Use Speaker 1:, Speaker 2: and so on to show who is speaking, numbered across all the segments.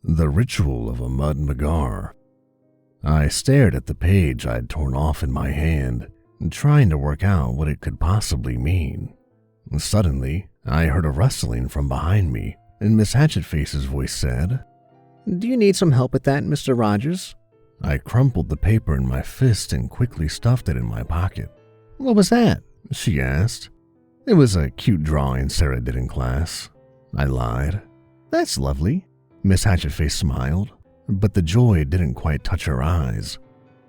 Speaker 1: The Ritual of a Mud Magar. I stared at the page I'd torn off in my hand, trying to work out what it could possibly mean. Suddenly, I heard a rustling from behind me, and Miss Hatchetface's voice said,
Speaker 2: "Do you need some help with that, Mr. Rogers?"
Speaker 1: I crumpled the paper in my fist and quickly stuffed it in my pocket.
Speaker 2: "What was that?"
Speaker 1: she asked. "It was a cute drawing Sarah did in class," I lied.
Speaker 2: "That's lovely."
Speaker 1: Miss Hatchetface smiled, but the joy didn't quite touch her eyes.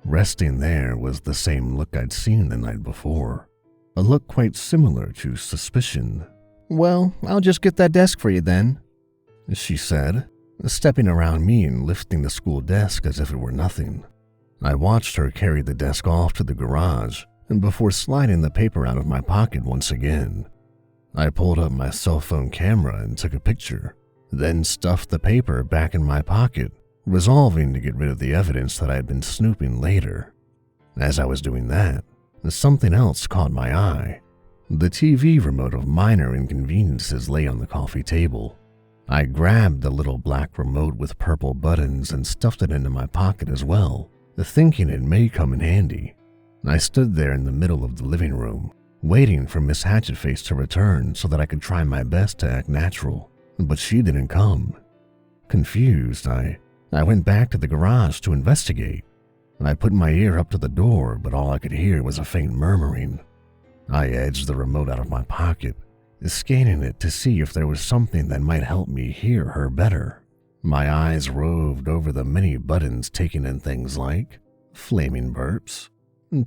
Speaker 1: Resting there was the same look I'd seen the night before, a look quite similar to suspicion.
Speaker 2: "Well, I'll just get that desk for you then,"
Speaker 1: she said, stepping around me and lifting the school desk as if it were nothing. I watched her carry the desk off to the garage, and before sliding the paper out of my pocket once again, I pulled up my cell phone camera and took a picture, then stuffed the paper back in my pocket, resolving to get rid of the evidence that I had been snooping later. As I was doing that, something else caught my eye. The TV remote of Minor Inconveniences lay on the coffee table. I grabbed the little black remote with purple buttons and stuffed it into my pocket as well, thinking it may come in handy. I stood there in the middle of the living room, waiting for Miss Hatchetface to return so that I could try my best to act natural, but she didn't come. Confused, I went back to the garage to investigate. I put my ear up to the door, but all I could hear was a faint murmuring. I edged the remote out of my pocket, scanning it to see if there was something that might help me hear her better. My eyes roved over the many buttons, taking in things like flaming burps,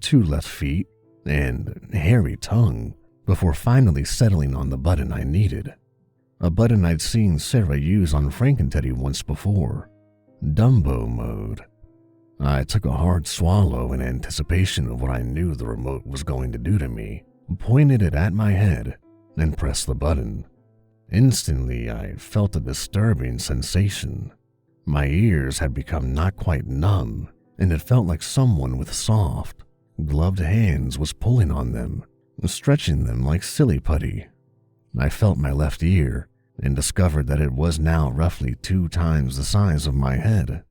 Speaker 1: 2 left feet, and hairy tongue, before finally settling on the button I needed. A button I'd seen Sarah use on Frankenteddy once before, Dumbo mode. I took a hard swallow in anticipation of what I knew the remote was going to do to me, pointed it at my head, and pressed the button. Instantly, I felt a disturbing sensation. My ears had become not quite numb, and it felt like someone with soft, gloved hands was pulling on them, stretching them like silly putty. I felt my left ear and discovered that it was now roughly 2 times the size of my head.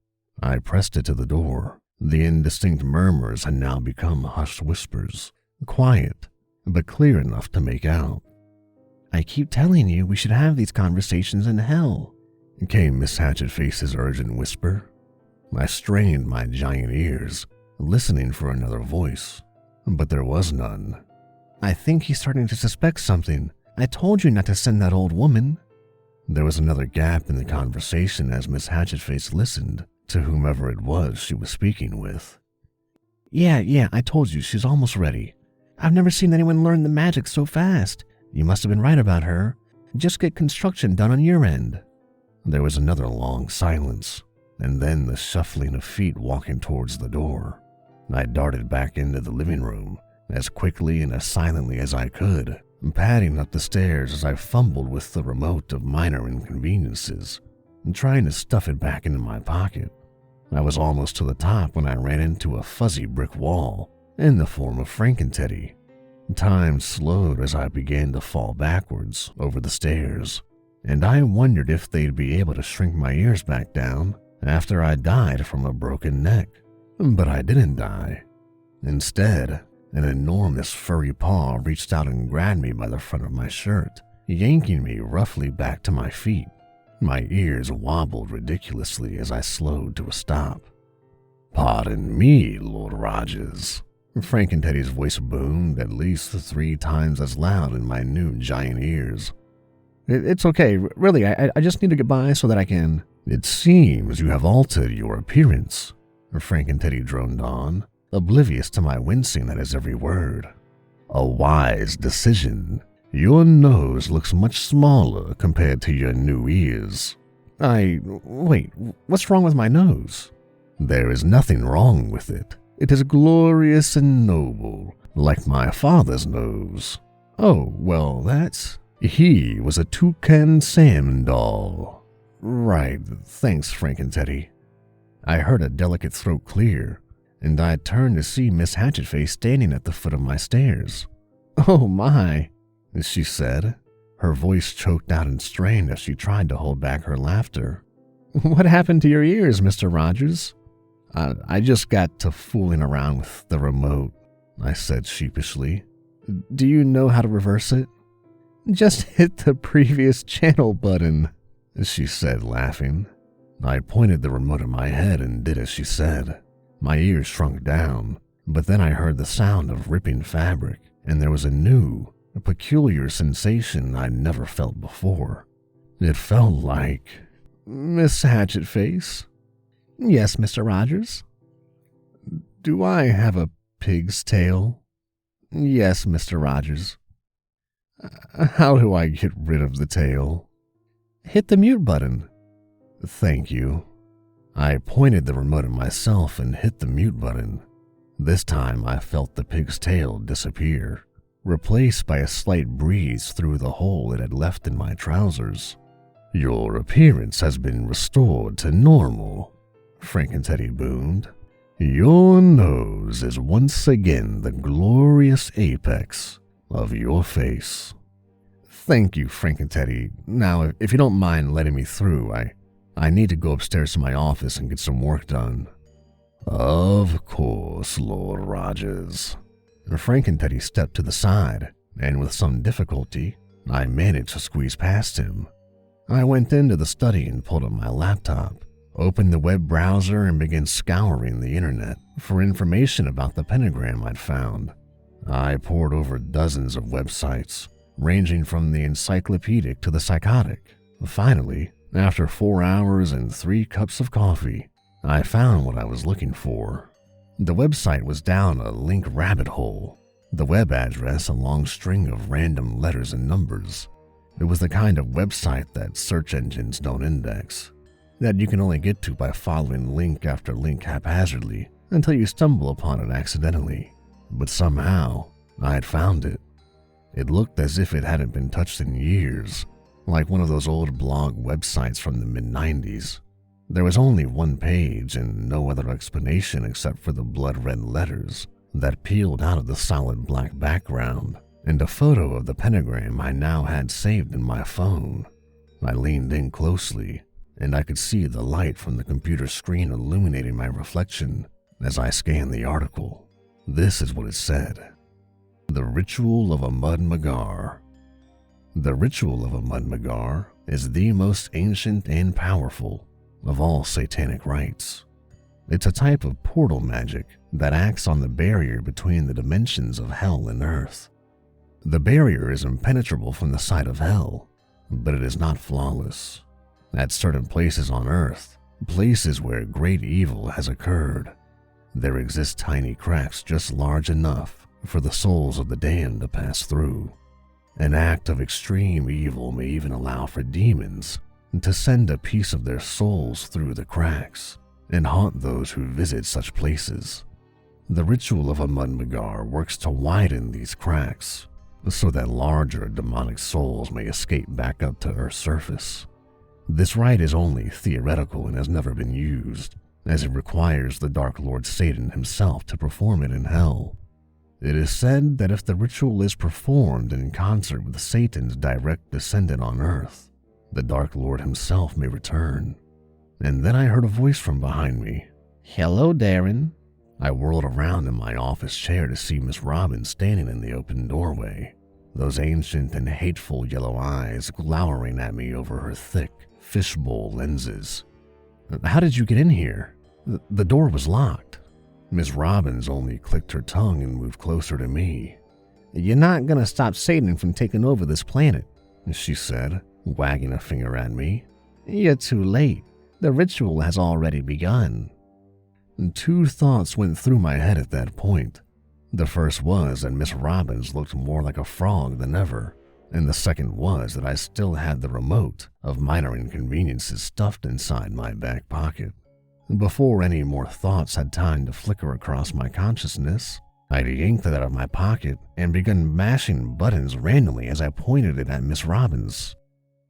Speaker 1: I pressed it to the door. The indistinct murmurs had now become hushed whispers, quiet, but clear enough to make out.
Speaker 2: "I keep telling you we should have these conversations in hell,"
Speaker 1: came Miss Hatchetface's urgent whisper. I strained my giant ears, listening for another voice, but there was none.
Speaker 2: "I think he's starting to suspect something. I told you not to send that old woman."
Speaker 1: There was another gap in the conversation as Miss Hatchetface listened to whomever it was she was speaking with.
Speaker 2: Yeah, I told you, she's almost ready. I've never seen anyone learn the magic so fast. You must have been right about her. Just get construction done on your end."
Speaker 1: There was another long silence, and then the shuffling of feet walking towards the door. I darted back into the living room as quickly and as silently as I could, padding up the stairs as I fumbled with the remote of Minor Inconveniences and trying to stuff it back into my pocket. I was almost to the top when I ran into a fuzzy brick wall in the form of Frankenteddy. Time slowed as I began to fall backwards over the stairs, and I wondered if they'd be able to shrink my ears back down after I died from a broken neck. But I didn't die. Instead, an enormous furry paw reached out and grabbed me by the front of my shirt, yanking me roughly back to my feet. My ears wobbled ridiculously as I slowed to a stop. "Pardon me, Lord Rogers." Frankenteddy's voice boomed at least 3 times as loud in my new giant ears.
Speaker 2: It's okay, really, I just need to get by so that I can..."
Speaker 1: "It seems you have altered your appearance," Frankenteddy droned on, oblivious to my wincing at his every word. "A wise decision. Your nose looks much smaller compared to your new ears."
Speaker 2: Wait, what's wrong with my nose?"
Speaker 1: "There is nothing wrong with it. It is glorious and noble, like my father's nose."
Speaker 2: "Oh, well, that's..."
Speaker 1: "He was a toucan salmon doll."
Speaker 2: "Right, thanks, Frankenteddy."
Speaker 1: I heard a delicate throat clear, and I turned to see Miss Hatchetface standing at the foot of my stairs.
Speaker 2: "Oh my,"
Speaker 1: she said, her voice choked out and strained as she tried to hold back her laughter. What happened to your ears, Mr. Rogers? I just got to fooling around with the remote, I said sheepishly. Do you know how to reverse it? Just hit the previous channel button, she said, laughing. I pointed the remote at my head and did as she said. My ears shrunk down, but then I heard the sound of ripping fabric, and there was a peculiar sensation I'd never felt before. It felt like... Miss Hatchetface?
Speaker 2: Yes, Mr. Rogers?
Speaker 1: Do I have a pig's tail?
Speaker 2: Yes, Mr. Rogers.
Speaker 1: How do I get rid of the tail?
Speaker 2: Hit the mute button.
Speaker 1: Thank you. I pointed the remote at myself and hit the mute button. This time I felt the pig's tail disappear, replaced by a slight breeze through the hole it had left in my trousers. Your appearance has been restored to normal, Frankenteddy boomed. Your nose is once again the glorious apex of your face. Thank you, Frankenteddy. Now, if you don't mind letting me through, I need to go upstairs to my office and get some work done. Of course, Lord Rogers. Frankenteddy stepped to the side, and with some difficulty, I managed to squeeze past him. I went into the study and pulled up my laptop, opened the web browser, and began scouring the internet for information about the pentagram I'd found. I pored over dozens of websites, ranging from the encyclopedic to the psychotic. Finally, after 4 hours and 3 cups of coffee, I found what I was looking for. The website was down a link rabbit hole, the web address a long string of random letters and numbers. It was the kind of website that search engines don't index, that you can only get to by following link after link haphazardly until you stumble upon it accidentally. But somehow, I had found it. It looked as if it hadn't been touched in years, like one of those old blog websites from the mid-90s. There was only one page and no other explanation except for the blood-red letters that peeled out of the solid black background, and a photo of the pentagram I now had saved in my phone. I leaned in closely, and I could see the light from the computer screen illuminating my reflection as I scanned the article. This is what it said. The Ritual of a Mudmagar. The Ritual of a Mudmagar is the most ancient and powerful of all satanic rites. It's a type of portal magic that acts on the barrier between the dimensions of hell and earth. The barrier is impenetrable from the side of hell, but it is not flawless. At certain places on earth, places where great evil has occurred, there exist tiny cracks just large enough for the souls of the damned to pass through. An act of extreme evil may even allow for demons to send a piece of their souls through the cracks and haunt those who visit such places. The Ritual of a Mudmagar works to widen these cracks so that larger demonic souls may escape back up to Earth's surface. This rite is only theoretical and has never been used, as it requires the Dark Lord Satan himself to perform it in hell. It is said that if the ritual is performed in concert with Satan's direct descendant on Earth, the Dark Lord himself may return. And then I heard a voice from behind me.
Speaker 2: Hello, Darren.
Speaker 1: I whirled around in my office chair to see Miss Robin standing in the open doorway, those ancient and hateful yellow eyes glowering at me over her thick fishbowl lenses. How did you get in here? The door was locked. Miss Robbins only clicked her tongue and moved closer to me.
Speaker 2: You're not gonna stop Satan from taking over this planet,
Speaker 1: she said, wagging a finger at me.
Speaker 2: You're too late. The ritual has already begun.
Speaker 1: 2 thoughts went through my head at that point. The first was that Miss Robbins looked more like a frog than ever, and the second was that I still had the remote of minor inconveniences stuffed inside my back pocket. Before any more thoughts had time to flicker across my consciousness, I'd yanked it out of my pocket and begun mashing buttons randomly as I pointed it at Miss Robbins.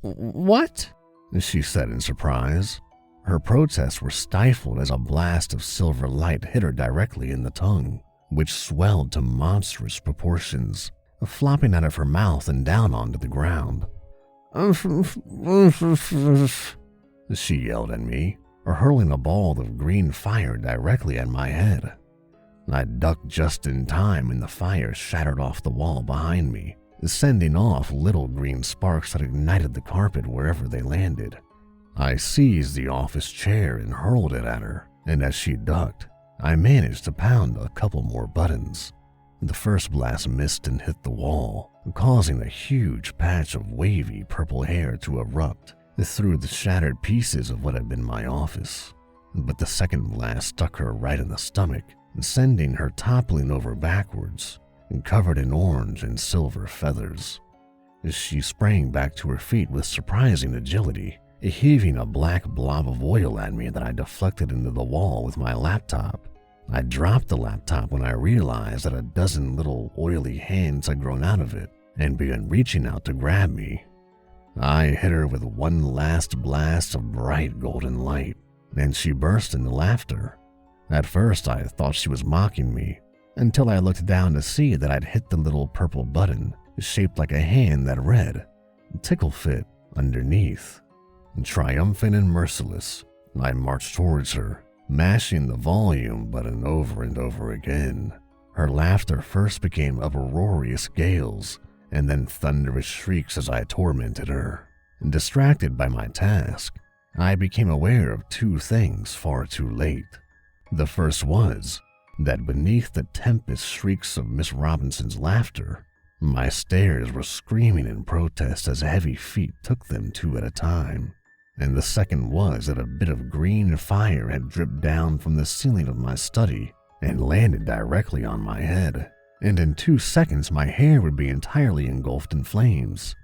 Speaker 2: What?
Speaker 1: She said in surprise. Her protests were stifled as a blast of silver light hit her directly in the tongue, which swelled to monstrous proportions, flopping out of her mouth and down onto the ground. she yelled at me, hurling a ball of green fire directly at my head. I ducked just in time and the fire shattered off the wall behind me, sending off little green sparks that ignited the carpet wherever they landed. I seized the office chair and hurled it at her, and as she ducked, I managed to pound a couple more buttons. The first blast missed and hit the wall, causing a huge patch of wavy purple hair to erupt through the shattered pieces of what had been my office. But the second blast struck her right in the stomach, sending her toppling over backwards, covered in orange and silver feathers. She sprang back to her feet with surprising agility, heaving a black blob of oil at me that I deflected into the wall with my laptop. I dropped the laptop when I realized that a dozen little oily hands had grown out of it and began reaching out to grab me. I hit her with one last blast of bright golden light, and she burst into laughter. At first, I thought she was mocking me, until I looked down to see that I'd hit the little purple button, shaped like a hand that read, "Tickle Fit," underneath. Triumphant and merciless, I marched towards her, mashing the volume button over and over again. Her laughter first became uproarious gales, and then thunderous shrieks as I tormented her. Distracted by my task, I became aware of two things far too late. The first was that beneath the tempest shrieks of Miss Robinson's laughter, my stairs were screaming in protest as heavy feet took them two at a time. And the second was that a bit of green fire had dripped down from the ceiling of my study and landed directly on my head, and in 2 seconds my hair would be entirely engulfed in flames.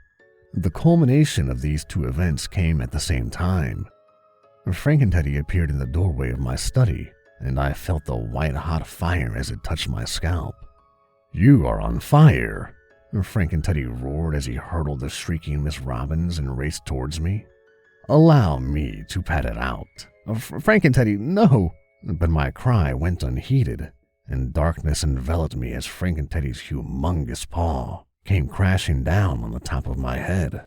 Speaker 1: The culmination of these two events came at the same time. Frankenteddy appeared in the doorway of my study, and I felt the white-hot fire as it touched my scalp. "You are on fire!" Frankenteddy roared as he hurtled the shrieking Miss Robbins and raced towards me. "Allow me to pat it out." "Frankenteddy, no!" But my cry went unheeded, and darkness enveloped me as Frankenteddy's humongous paw came crashing down on the top of my head.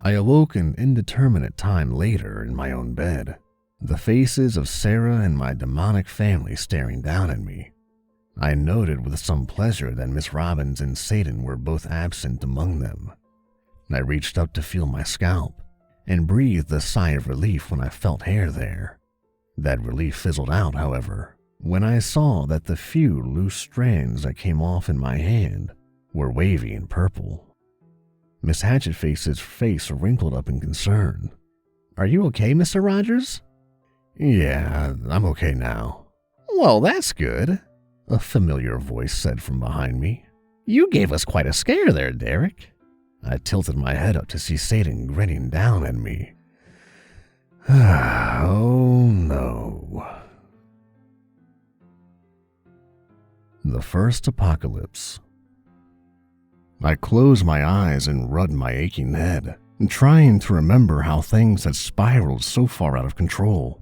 Speaker 1: I awoke an indeterminate time later in my own bed, the faces of Sarah and my demonic family staring down at me. I noted with some pleasure that Miss Robbins and Satan were both absent among them. I reached up to feel my scalp and breathed a sigh of relief when I felt hair there. That relief fizzled out, however, when I saw that the few loose strands that came off in my hand were wavy and purple. Miss Hatchetface's face wrinkled up in concern. "Are you okay, Mr. Rogers?" "Yeah, I'm okay now." "Well, that's good," a familiar voice said from behind me. "You gave us quite a scare there, Derek." I tilted my head up to see Satan grinning down at me. Oh no. The first apocalypse. I closed my eyes and rubbed my aching head, trying to remember how things had spiraled so far out of control.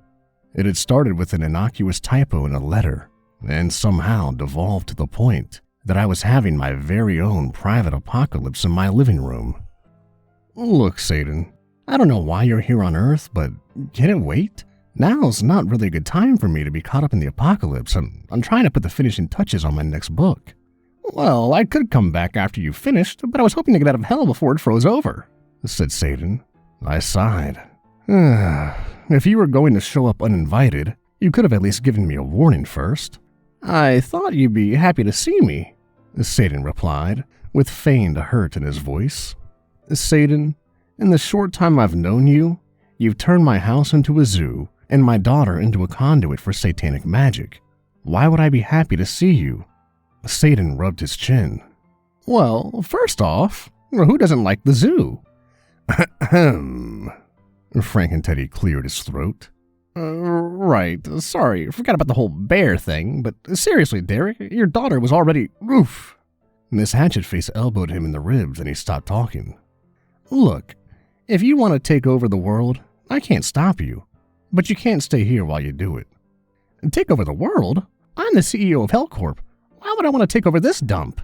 Speaker 1: It had started with an innocuous typo in a letter, and somehow devolved to the point that I was having my very own private apocalypse in my living room. "Look, Satan, I don't know why you're here on Earth, but can it wait? Now's not really a good time for me to be caught up in the apocalypse. I'm trying to put the finishing touches on my next book." "Well, I could come back after you finished, but I was hoping to get out of hell before it froze over," said Satan. I sighed. "If you were going to show up uninvited, you could have at least given me a warning first." "I thought you'd be happy to see me," Satan replied, with feigned hurt in his voice. "Satan, in the short time I've known you, you've turned my house into a zoo and my daughter into a conduit for satanic magic. Why would I be happy to see you?" Satan rubbed his chin. "Well, first off, who doesn't like the zoo?" Frankenteddy cleared his throat. Right, sorry, forgot about the whole bear thing, but seriously, Derek, your daughter was already... Oof." Miss Hatchetface elbowed him in the ribs and he stopped talking. "Look, if you want to take over the world, I can't stop you, but you can't stay here while you do it." "Take over the world? I'm the CEO of HellCorp. Why would I want to take over this dump?"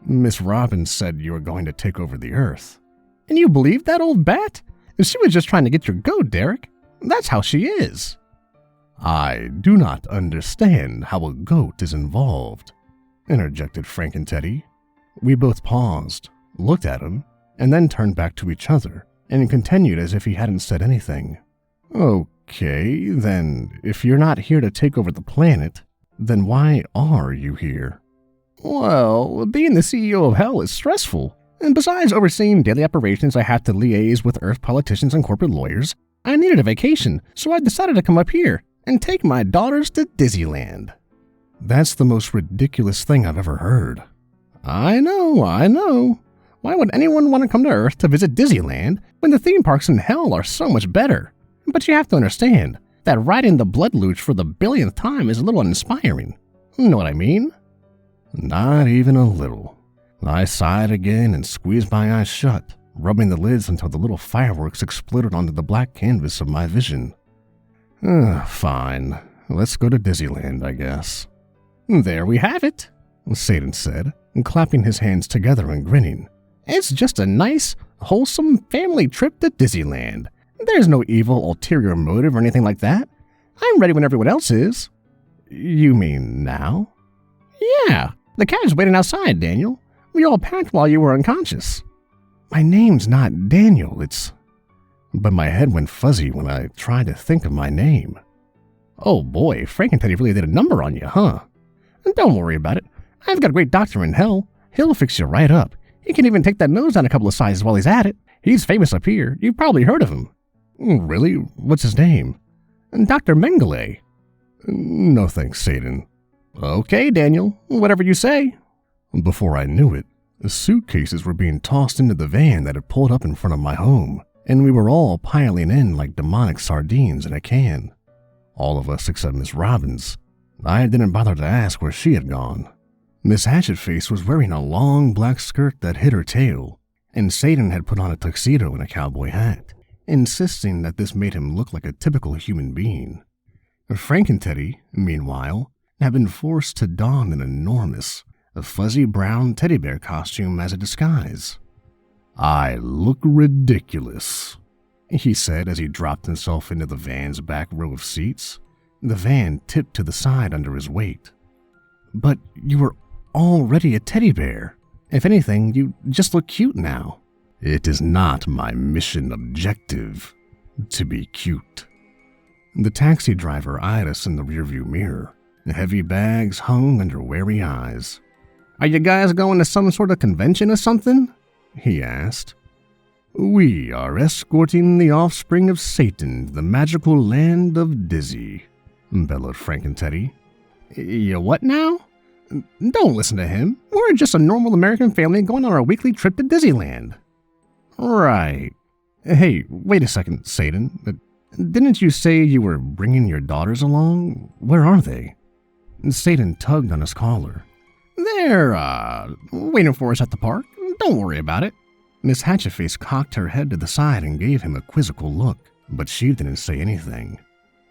Speaker 1: "Miss Robbins said you were going to take over the Earth." "And you believed that old bat? She was just trying to get your goat, Derek. That's how she is. I do not understand how a goat is involved, interjected Frank and Teddy. We both paused, looked at him, and then turned back to each other and continued as if he hadn't said anything. Okay, then, if you're not here to take over the planet, then why are you here? Well, being the CEO of hell is stressful, and besides overseeing daily operations, I have to liaise with Earth politicians and corporate lawyers. I needed a vacation, so I decided to come up here and take my daughters to Disneyland. That's the most ridiculous thing I've ever heard. I know. Why would anyone want to come to Earth to visit Disneyland when the theme parks in hell are so much better? But you have to understand that riding the blood luge for the billionth time is a little uninspiring. Know what I mean? Not even a little. I sighed again and squeezed my eyes shut, rubbing the lids until the little fireworks exploded onto the black canvas of my vision. Fine. Let's go to Disneyland, I guess. There we have it, Satan said, clapping his hands together and grinning. It's just a nice, wholesome family trip to Disneyland. There's no evil ulterior motive or anything like that. I'm ready when everyone else is. You mean now? Yeah, the cab's waiting outside, Daniel. We all packed while you were unconscious. My name's not Daniel, it's... But my head went fuzzy when I tried to think of my name. Oh boy, Frank and Teddy really did a number on you, huh? Don't worry about it. I've got a great doctor in hell. He'll fix you right up. He can even take that nose down a couple of sizes while he's at it. He's famous up here. You've probably heard of him. Really? What's his name? Dr. Mengele. No thanks, Satan. Okay, Daniel. Whatever you say. Before I knew it, suitcases were being tossed into the van that had pulled up in front of my home, and we were all piling in like demonic sardines in a can. All of us except Miss Robbins. I didn't bother to ask where she had gone. Miss Hatchetface was wearing a long black skirt that hid her tail, and Satan had put on a tuxedo and a cowboy hat, insisting that this made him look like a typical human being. Frank and Teddy, meanwhile, had been forced to don an enormous, fuzzy brown teddy bear costume as a disguise. I look ridiculous, he said as he dropped himself into the van's back row of seats. The van tipped to the side under his weight. But you were already a teddy bear. If anything, you just look cute now. It is not my mission objective to be cute. The taxi driver eyed us in the rearview mirror. Heavy bags hung under wary eyes. Are you guys going to some sort of convention or something? He asked. We are escorting the offspring of Satan to the magical land of Dizzy, bellowed Frank and Teddy. You what now? Don't listen to him. We're just a normal American family going on our weekly trip to Disneyland. Right. Hey, wait a second, Satan. Didn't you say you were bringing your daughters along? Where are they? Satan tugged on his collar. They're, waiting for us at the park. Don't worry about it. Miss Hatchetface cocked her head to the side and gave him a quizzical look, but she didn't say anything.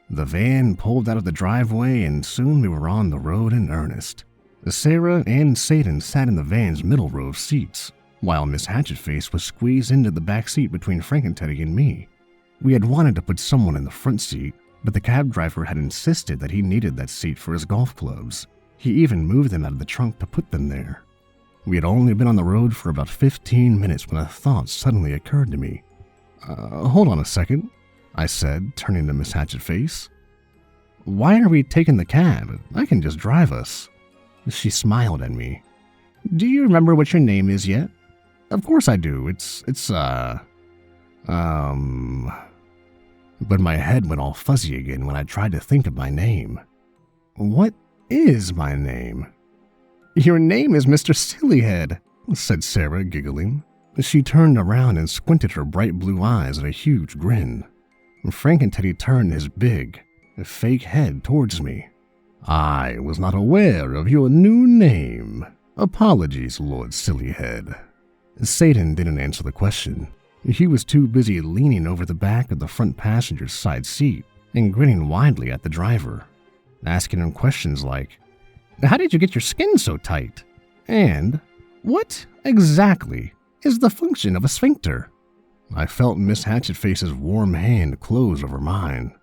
Speaker 1: The van pulled out of the driveway, and soon we were on the road in earnest. Sarah and Satan sat in the van's middle row of seats, while Miss Hatchetface was squeezed into the back seat between Frank and Teddy and me. We had wanted to put someone in the front seat, but the cab driver had insisted that he needed that seat for his golf clubs. He even moved them out of the trunk to put them there. We had only been on the road for about 15 minutes when a thought suddenly occurred to me. Hold on a second, I said, turning to Miss Hatchetface. Why are we taking the cab? I can just drive us. She smiled at me. Do you remember what your name is yet? Of course I do. But my head went all fuzzy again when I tried to think of my name. What is my name? Your name is Mr. Sillyhead, said Sarah, giggling. She turned around and squinted her bright blue eyes at a huge grin. Frank and Teddy turned his big, fake head towards me. I was not aware of your new name. Apologies, Lord Sillyhead. Satan didn't answer the question. He was too busy leaning over the back of the front passenger's side seat and grinning widely at the driver, asking him questions like, how did you get your skin so tight? And what exactly is the function of a sphincter? I felt Miss Hatchetface's warm hand close over mine.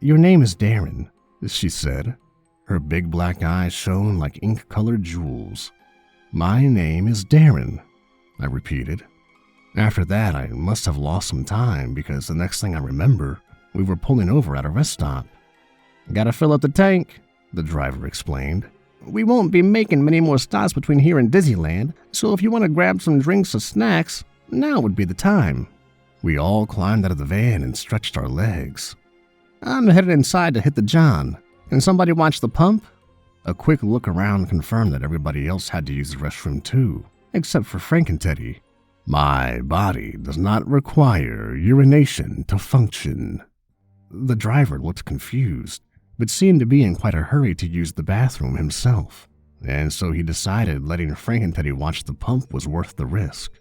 Speaker 2: "Your name is Darren,"
Speaker 1: she said. Her big black eyes shone like ink-colored jewels. "My name is Darren," I repeated. After that, I must have lost some time because the next thing I remember, we were pulling over at a rest stop.
Speaker 2: "Gotta fill up the tank," the driver explained. "We won't be making many more stops between here and Disneyland, so if you want to grab some drinks or snacks, now would be the time."
Speaker 1: We all climbed out of the van and stretched our legs.
Speaker 2: "I'm headed inside to hit the John. Can somebody watch the pump?"
Speaker 1: A quick look around confirmed that everybody else had to use the restroom too, except for Frank and Teddy. My body does not require urination to function. The driver looked confused, but seemed to be in quite a hurry to use the bathroom himself, and so he decided letting Frank and Teddy watch the pump was worth the risk.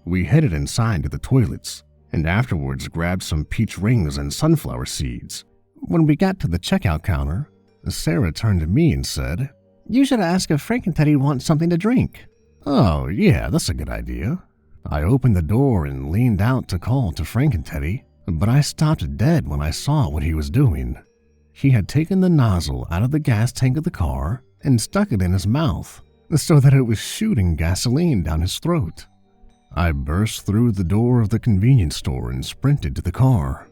Speaker 1: We headed inside to the toilets, and afterwards grabbed some peach rings and sunflower seeds.
Speaker 2: When we got to the checkout counter,
Speaker 1: Sarah turned to me and said,
Speaker 2: "You should ask if Frank and Teddy want something to drink."
Speaker 1: "Oh, yeah, that's a good idea." I opened the door and leaned out to call to Frank and Teddy, but I stopped dead when I saw what he was doing. He had taken the nozzle out of the gas tank of the car and stuck it in his mouth so that it was shooting gasoline down his throat. I burst through the door of the convenience store and sprinted to the car.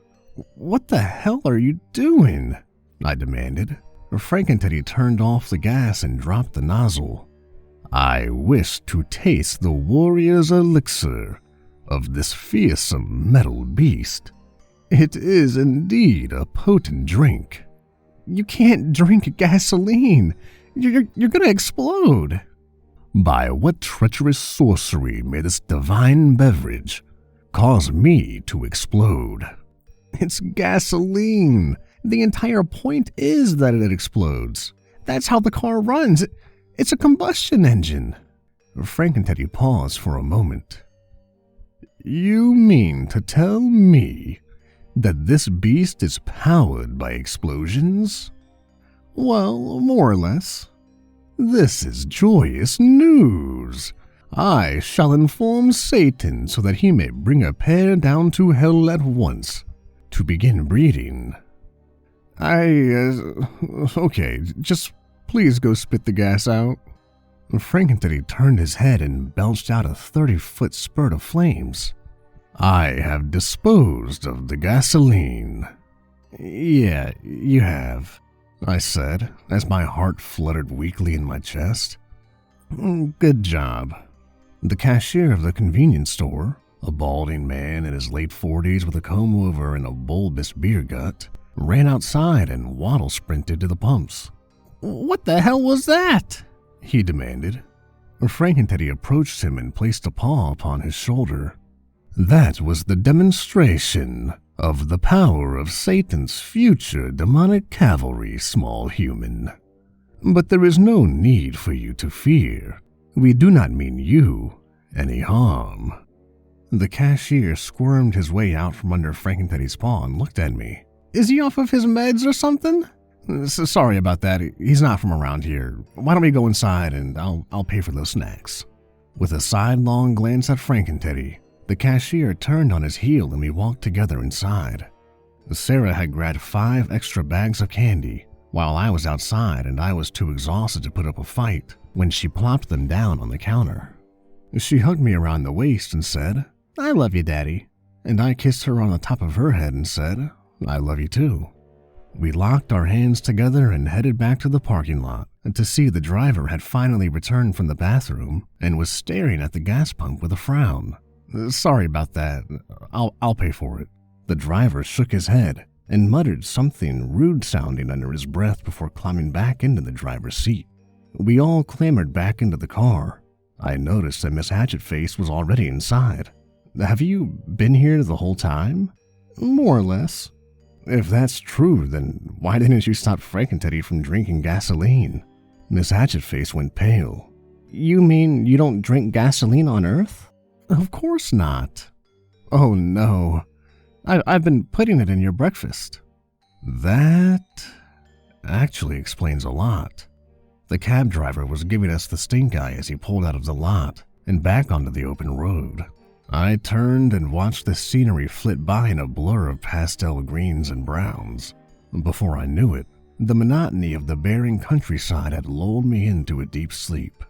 Speaker 1: "What the hell are you doing?" I demanded. Frank and Teddy turned off the gas and dropped the nozzle. "I wish to taste the warrior's elixir of this fearsome metal beast. It is indeed a potent drink."
Speaker 2: "You can't drink gasoline. You're gonna explode."
Speaker 1: "By what treacherous sorcery may this divine beverage cause me to explode?"
Speaker 2: "It's gasoline. The entire point is that it explodes. That's how the car runs. It's a combustion engine."
Speaker 1: Frank and Teddy paused for a moment. "You mean to tell me that this beast is powered by explosions?"
Speaker 2: "Well, more or less."
Speaker 1: "This is joyous news. I shall inform Satan so that he may bring a pair down to hell at once to begin breeding." Okay, just please go spit the gas out." Frank and Teddy turned his head and belched out a 30-foot spurt of flames. "I have disposed of the gasoline." "Yeah, you have," I said, as my heart fluttered weakly in my chest. "Good job." The cashier of the convenience store, a balding man in his late 40s with a comb-over and a bulbous beer gut, ran outside and waddle-sprinted to the pumps.
Speaker 2: "What the hell was that?"
Speaker 1: he demanded. Frank and Teddy approached him and placed a paw upon his shoulder. "That was the demonstration of the power of Satan's future demonic cavalry, small human. But there is no need for you to fear. We do not mean you any harm." The cashier squirmed his way out from under Frank and Teddy's paw and looked at me.
Speaker 2: "Is he off of his meds or something?"
Speaker 1: "Sorry about that. He's not from around here. Why don't we go inside and I'll pay for those snacks." With a sidelong glance at Frank and Teddy, the cashier turned on his heel and we walked together inside. Sarah had grabbed 5 extra bags of candy while I was outside, and I was too exhausted to put up a fight when she plopped them down on the counter. She hugged me around the waist and said, "I love you, Daddy." And I kissed her on the top of her head and said, "I love you too." We locked our hands together and headed back to the parking lot to see the driver had finally returned from the bathroom and was staring at the gas pump with a frown. "Sorry about that. I'll pay for it." The driver shook his head and muttered something rude-sounding under his breath before climbing back into the driver's seat. We all clambered back into the car. I noticed that Miss Hatchetface was already inside. "Have you been here the whole time?"
Speaker 2: "More or less."
Speaker 1: "If that's true, then why didn't you stop Frank and Teddy from drinking gasoline?" Miss Hatchetface went pale.
Speaker 2: "You mean you don't drink gasoline on Earth?"
Speaker 1: "Of course not."
Speaker 2: "Oh no. I've been putting it in your breakfast."
Speaker 1: That actually explains a lot. The cab driver was giving us the stink eye as he pulled out of the lot and back onto the open road. I turned and watched the scenery flit by in a blur of pastel greens and browns. Before I knew it, the monotony of the barren countryside had lulled me into a deep sleep.